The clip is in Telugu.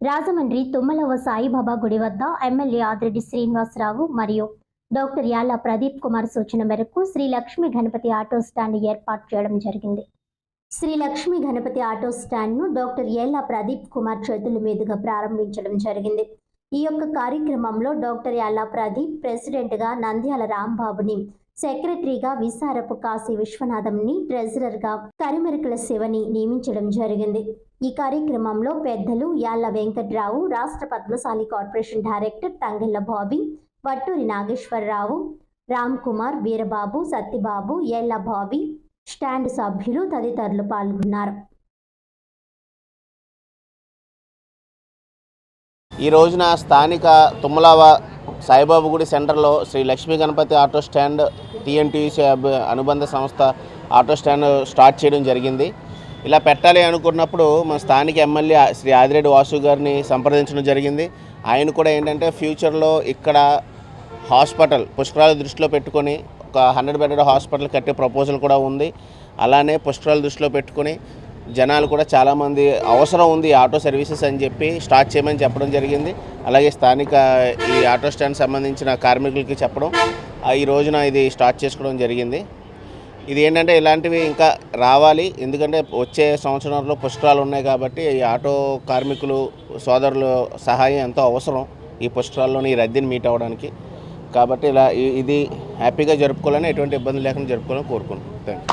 రాజమండ్రి తుమ్మలవ సాయిబాబా గుడి వద్ద ఎమ్మెల్యే ఆదిరెడ్డి శ్రీనివాసరావు మరియు డాక్టర్ యాళ్ల ప్రదీప్ కుమార్ సూచన మేరకు శ్రీ లక్ష్మీ గణపతి ఆటో స్టాండ్ ఏర్పాటు చేయడం జరిగింది. శ్రీ లక్ష్మీ గణపతి ఆటో స్టాండ్ను డాక్టర్ యాళ్ల ప్రదీప్ కుమార్ చేతుల మీదుగా ప్రారంభించడం జరిగింది. ఈ యొక్క కార్యక్రమంలో డాక్టర్ యాళ్ల ప్రదీప్ ప్రెసిడెంట్గా నంద్యాల రాంబాబుని, సెక్రటరీగా విసారపు కాశీ విశ్వనాథంని, ట్రెజరర్గా కరిమెరకల శివని నియమించడం జరిగింది. ఈ కార్యక్రమంలో పెద్దలు యాళ్ల వెంకట్రావు, రాష్ట్ర Padmashali corporation director Tangella Bobby, Vatturi Nageswararao, Ram Kumar, Veerababu, Satyababu, Yalla Bobby, stand సభ్యులు తదితరులు పాల్గొన్నారు. ఈ రోజున స్థానిక తుమ్మలవ సాయిబాబా గుడి సెంటర్లో శ్రీ లక్ష్మీ గణపతి ఆటో స్టాండ్ టీఎన్టీయూసీ అనుబంధ సంస్థ ఆటో స్టాండ్ స్టార్ట్ చేయడం జరిగింది. ఇలా పెట్టాలి అనుకున్నప్పుడు మన స్థానిక ఎమ్మెల్యే శ్రీ ఆదిరెడ్డి వాసు గారిని సంప్రదించడం జరిగింది. ఆయన కూడా ఏంటంటే ఫ్యూచర్లో ఇక్కడ హాస్పిటల్ పుష్కరాల దృష్టిలో పెట్టుకొని ఒక 100 బెడెడ్ హాస్పిటల్ కట్టే ప్రపోజల్ కూడా ఉంది. అలానే పుష్కరాల దృష్టిలో పెట్టుకొని జనాలు కూడా చాలామంది అవసరం ఉంది ఆటో సర్వీసెస్ అని చెప్పి స్టార్ట్ చేయమని చెప్పడం జరిగింది. అలాగే స్థానిక ఈ ఆటో స్టాండ్ సంబంధించిన కార్మికులకి చెప్పడం ఈ రోజున ఇది స్టార్ట్ చేసుకోవడం జరిగింది. ఇది ఏంటంటే ఇలాంటివి ఇంకా రావాలి, ఎందుకంటే వచ్చే సంవత్సరంలో పుష్కరాలు ఉన్నాయి కాబట్టి ఈ ఆటో కార్మికులు సోదరుల సహాయం ఎంతో అవసరం ఈ పుష్కరాల్లోని ఈ రద్దీని మీట్ అవ్వడానికి. కాబట్టి ఇలా ఇది హ్యాపీగా జరుపుకోవాలని, ఎటువంటి ఇబ్బంది లేకుండా జరుపుకోవాలని కోరుకుంటున్నాను. Thank you.